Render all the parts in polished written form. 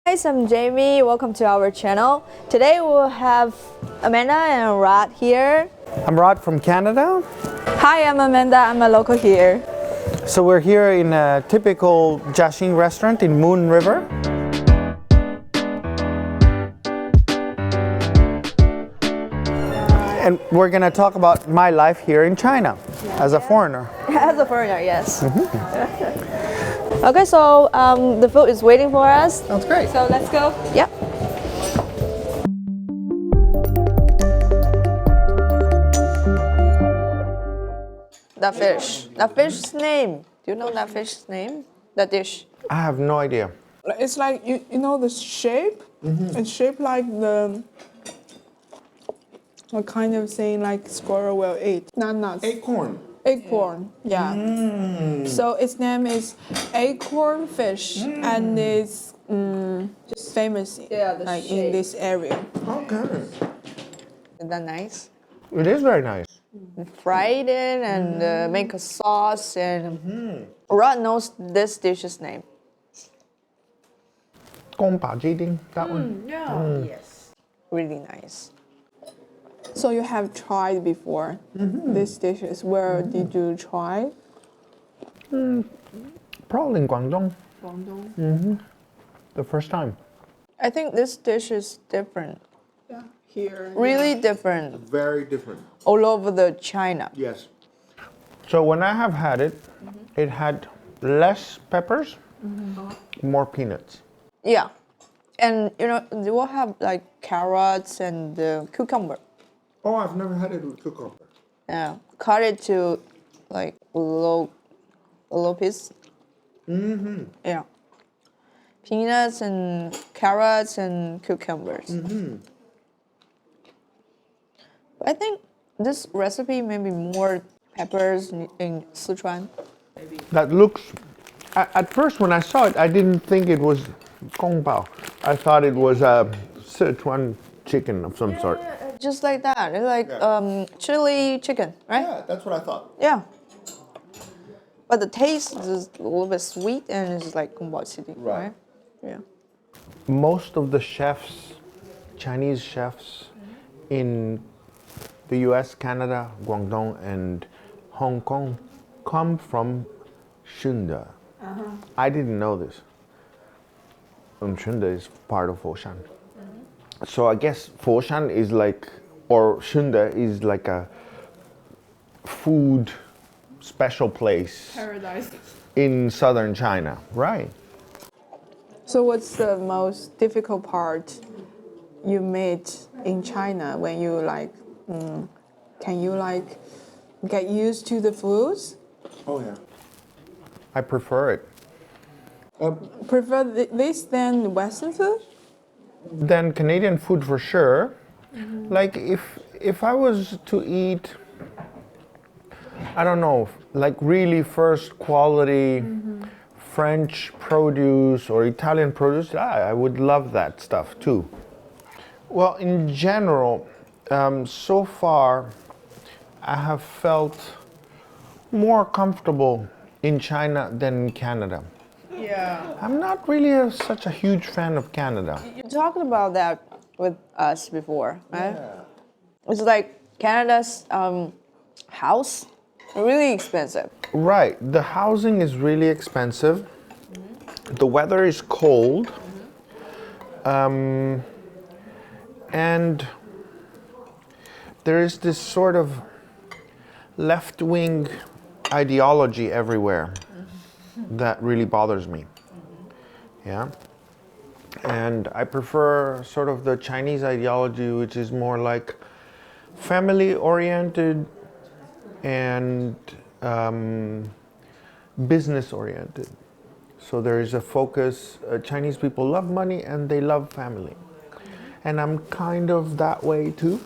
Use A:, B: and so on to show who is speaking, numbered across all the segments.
A: Guys, I'm Jamie. Welcome to our channel. Today we'll have Amanda and Rod here.
B: I'm Rod from Canada.
A: Hi, I'm Amanda. I'm a local here.
B: So we're here in a typical Jiaxing restaurant in Moon River. And we're gonna talk about my life here in China as a foreigner.
A: As a foreigner, yes. Okay, so the food is waiting for us.
B: Sounds great.
A: So let's go. Yep. The fish. The fish's name. Do you know that fish's name? The dish.
B: I have no idea.
C: It's like you know the shape. It's shaped like the what kind of thing like squirrel will eat. Not nuts.
B: Acorn.
C: Acorn. Yeah. So its name is Acorn Fish, and it's famous like in this area.
B: Okay.
A: Is that nice?
B: It is very nice.
A: Fried it and make a sauce and Rod knows this dish's name.
B: Gong ba ji ding, that one.
A: Yes. Really nice.
C: So you have tried before these dishes. Where did you try?
B: Probably in Guangdong.
C: Guangdong.
B: The first time.
A: I think this dish is different.
C: Yeah. Here.
A: Really different
B: Very different.
A: all over the China.
B: Yes. So when I have had it, it had less peppers, more peanuts.
A: Yeah. And you know, they will have like carrots and cucumber.
B: Oh, I've never had it with cucumber.
A: Yeah. Cut it to like little piece. Yeah. Peanuts and carrots and cucumbers. But I think this recipe may be more peppers in Sichuan.
B: That looks. At first, when I saw it, I didn't think it was gong bao. I thought it was a Sichuan chicken of some sort.
A: Just like that. It's like chili chicken, right?
B: Yeah, that's what I thought.
A: Yeah. But the taste is a little bit sweet and it's like gong bao city, right? Yeah.
B: Most of the chefs, Chinese chefs, in the U.S., Canada, Guangdong, and Hong Kong, come from Shunde. I didn't know this. Shunde is part of Foshan. So I guess Foshan is like, or Shunde is like a food special place
C: Paradise.
B: in southern China, right?
C: So what's the most difficult part you made in China when you like? Can you like get used to the foods?
B: Oh yeah. I prefer it.
C: Prefer this than Western food?
B: Then Canadian food for sure. Like if I was to eat, I don't know, like really first quality French produce or Italian produce, I would love that stuff too. Well, in general, so far I have felt more comfortable in China than in Canada.
A: Yeah.
B: I'm not really such a huge fan of Canada.
A: You talked about that with us before, right? Yeah. It's like Canada's house, really expensive.
B: Right, the housing is really expensive. The weather is cold. And there is this sort of left-wing ideology everywhere that really bothers me. Yeah. And I prefer sort of the Chinese ideology, which is more like family-oriented and business-oriented. So there is a focus. Chinese people love money and they love family. And I'm kind of that way too.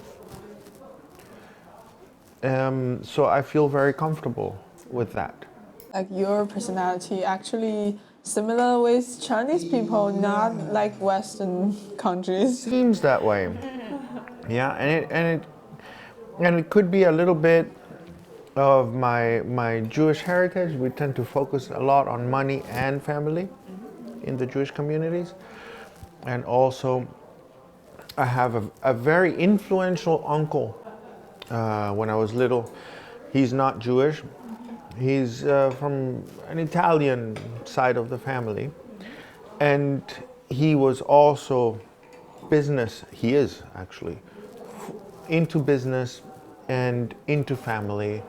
B: So I feel very comfortable with that.
C: Like your personality actually similar with Chinese people, not like Western countries.
B: Seems that way. Yeah, and it could be a little bit of my Jewish heritage. We tend to focus a lot on money and family in the Jewish communities. and also I have a very influential uncle when I was little. He's not Jewish. He's from an Italian side of the family. And he was also he is actually, into business and into family.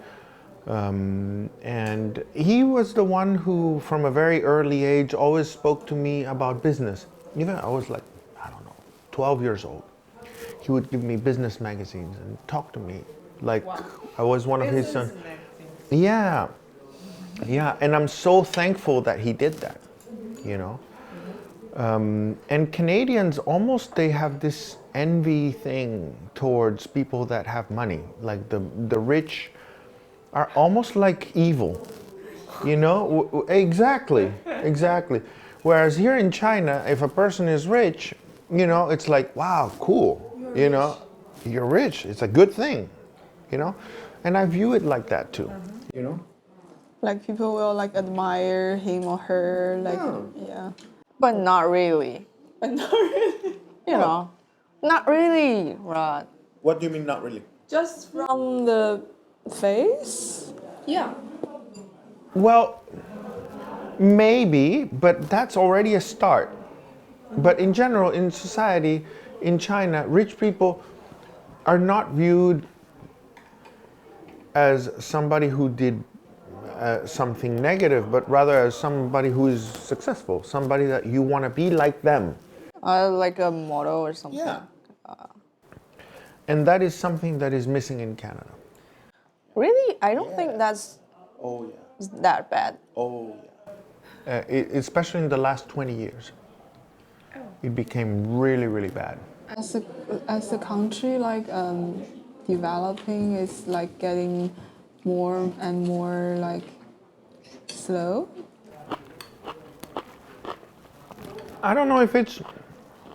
B: And he was the one who, from a very early age, always spoke to me about business. Even I was like, I don't know, 12 years old. He would give me business magazines and talk to me like I was one of his sons. Yeah, yeah, and I'm so thankful that he did that, you know. And Canadians almost, they have this envy thing towards people that have money. Like the rich are almost like evil, you know? Exactly. Whereas here in China, if a person is rich, you know, it's like, wow, cool, you know, you're rich, it's a good thing, you know? And I view it like that too, you know?
C: Like people will like admire him or her, like yeah.
A: But not really.
C: But not really.
A: You know, not really, Rod.
B: What do you mean not really?
C: Just from the face? Yeah.
B: Well, maybe, but that's already a start. But in general, in society, in China, rich people are not viewed as somebody who did something negative, but rather as somebody who is successful, somebody that you want to be like them.
A: Like a model or something.
B: Yeah. And that is something that is missing in Canada.
A: Really? I don't think that's that bad.
B: Especially in the last 20 years. It became really, really bad.
C: As a country like developing is like getting more and more like slow.
B: I don't know if it's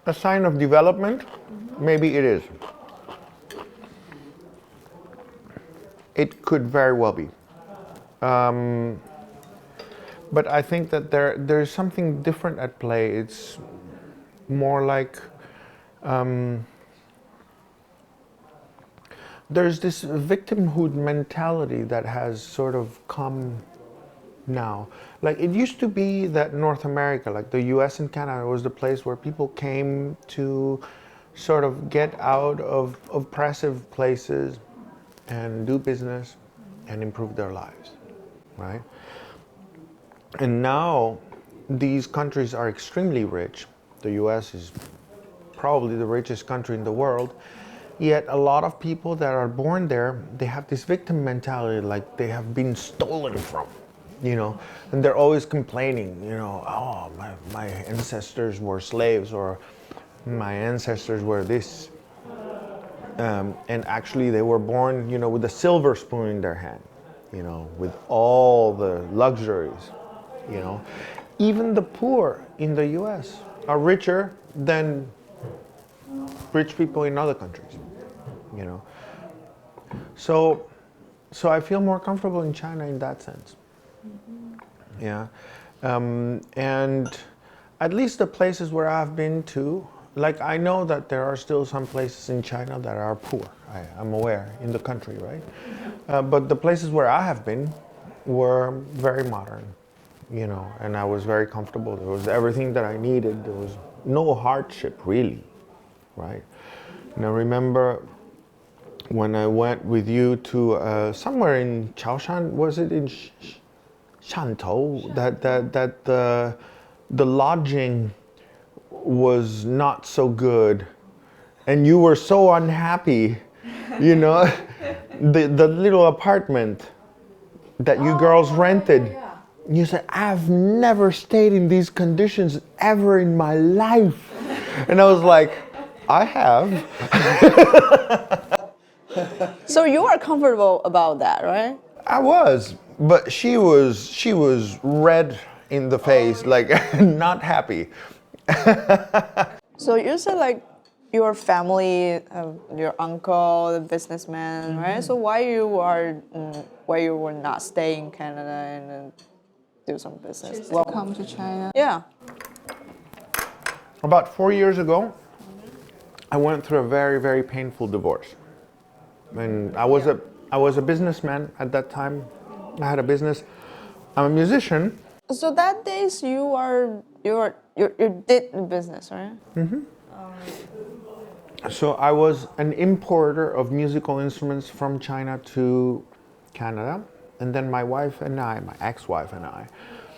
B: a sign of development. Maybe it is. It could very well be. But I think that there's something different at play. It's more like there's this victimhood mentality that has sort of come now. Like it used to be that North America, like the US and Canada, was the place where people came to sort of get out of oppressive places and do business and improve their lives, right? And now these countries are extremely rich. The US is probably the richest country in the world. Yet a lot of people that are born there, they have this victim mentality, like they have been stolen from, you know, and they're always complaining, you know, oh, my ancestors were slaves, or my ancestors were this. And actually they were born, you know, with a silver spoon in their hand, you know, with all the luxuries, you know. Even the poor in the US are richer than rich people in other countries, you know. So I feel more comfortable in China in that sense. Yeah. And at least the places where I've been to, like I know that there are still some places in China that are poor. I'm aware in the country, right? But the places where I have been were very modern, you know, and I was very comfortable. There was everything that I needed. There was no hardship really, right? And I remember when I went with you to somewhere in Chaoshan, was it in Shantou, that the lodging was not so good, and you were so unhappy, you know, the little apartment that you girls rented. You said, I've never stayed in these conditions ever in my life. And I was like, I have.
A: So you are comfortable about that, right?
B: I was, but she was red in the face, like not happy.
A: So you said like your family, your uncle, the businessman, right? So why you were not staying in Canada and do some business?
C: Well, come to China.
A: Yeah.
B: about 4 years ago, I went through a very, very painful divorce. And I was a businessman at that time. I had a business. I'm a musician.
A: So that days you did the business, right?
B: So I was an importer of musical instruments from China to Canada. And then my wife and I, my ex-wife and I,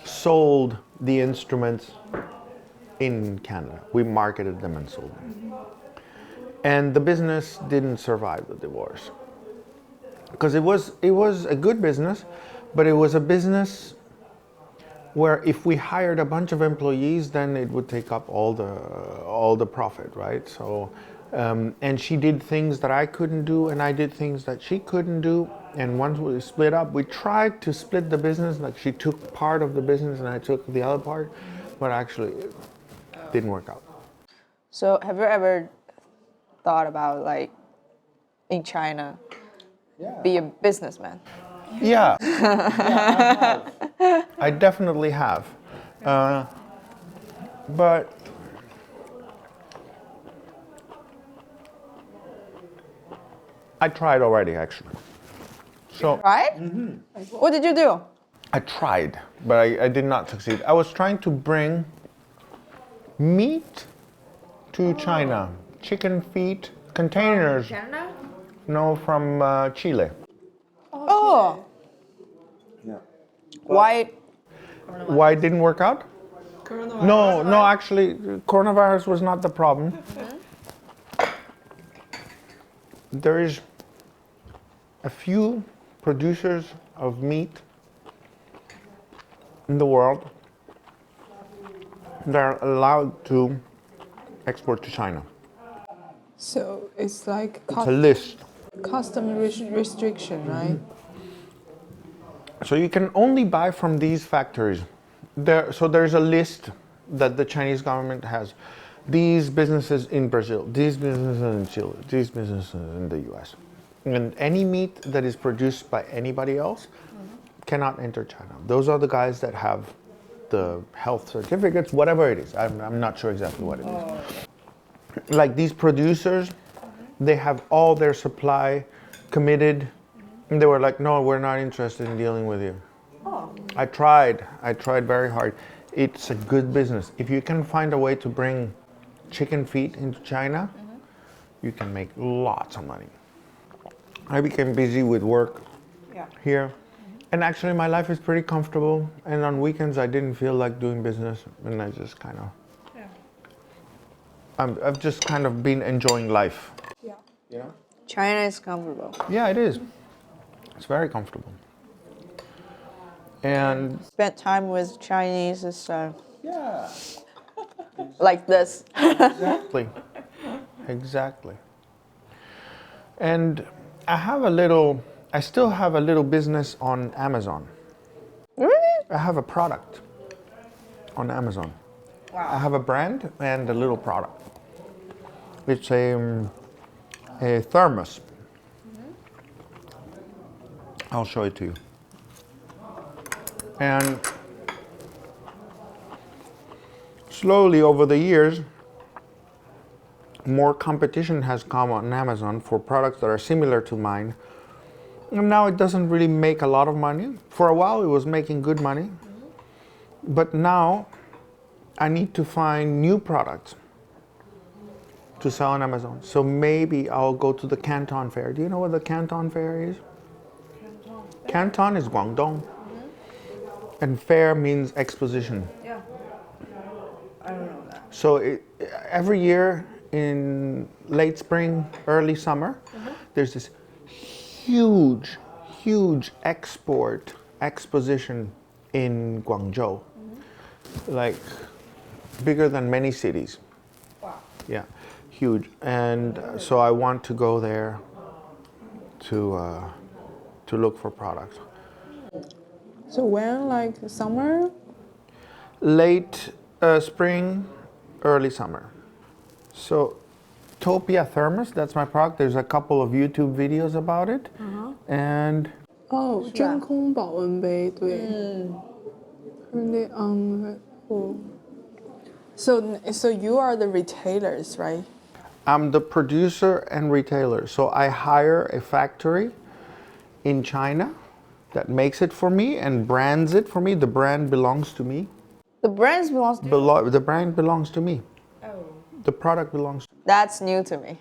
B: sold the instruments in Canada. We marketed them and sold them. And the business didn't survive the divorce. Because it was a good business, but it was a business where if we hired a bunch of employees, then it would take up all the profit, right? So, and she did things that I couldn't do, and I did things that she couldn't do. And once we split up, we tried to split the business. Like she took part of the business and I took the other part, but actually it didn't work out.
A: So have you ever thought about like in China, be a businessman?
B: Yeah, I definitely have. But I tried already, actually. So
A: Right? What did you do?
B: I tried, but I did not succeed. I was trying to bring meat to China, chicken feet, containers.
A: Canada?
B: No, from Chile.
A: Oh.
D: Yeah.
A: Why?
B: Why it didn't work out? No, actually, coronavirus was not the problem. There is a few producers of meat in the world that are allowed to export to China.
C: So it's like
B: It's a list.
C: custom restriction, right?
B: So you can only buy from these factories. So there's a list that the Chinese government has. These businesses in Brazil, these businesses in Chile, these businesses in the US. And any meat that is produced by anybody else cannot enter China. Those are the guys that have the health certificates, whatever it is. I'm not sure exactly what it is. Like these producers, they have all their supply committed. And they were like, no, we're not interested in dealing with you. I tried very hard. It's a good business. If you can find a way to bring chicken feet into China, you can make lots of money. I became busy with work here. And actually my life is pretty comfortable. And on weekends I didn't feel like doing business. And I just kind of, I've just kind of been enjoying life.
C: Yeah.
D: You know?
A: China is comfortable.
B: Yeah, it is. It's very comfortable. And
A: Spent time with Chinese is
D: Yeah.
A: like this.
B: Exactly. And I still have a little business on Amazon.
A: Really?
B: I have a product on Amazon.
A: Wow.
B: I have a brand and a little product. It's a thermos. I'll show it to you. And slowly over the years, more competition has come on Amazon for products that are similar to mine. And now it doesn't really make a lot of money. For a while it was making good money. But now I need to find new products to sell on Amazon. So maybe I'll go to the Canton Fair. Do you know what the Canton Fair is? Canton is Guangdong. And fair means exposition.
A: Yeah. I don't know that.
B: So every year in late spring, early summer, there's this huge export exposition in Guangzhou. Like bigger than many cities.
A: Wow.
B: Yeah, huge. And so I want to go there to look for products.
C: So when, like summer?
B: Late spring, early summer. So Topia Thermos, that's my product. There's a couple of YouTube videos about it. And
C: 哦，真空保温杯，对。And So you are the retailers, right?
B: I'm the producer and retailer. So I hire a factory in China that makes it for me and brands it for me. The brand belongs to me.
A: The brands belongs to you?
B: The brand belongs to me.
A: Oh.
B: The product belongs to me.
A: That's new to me.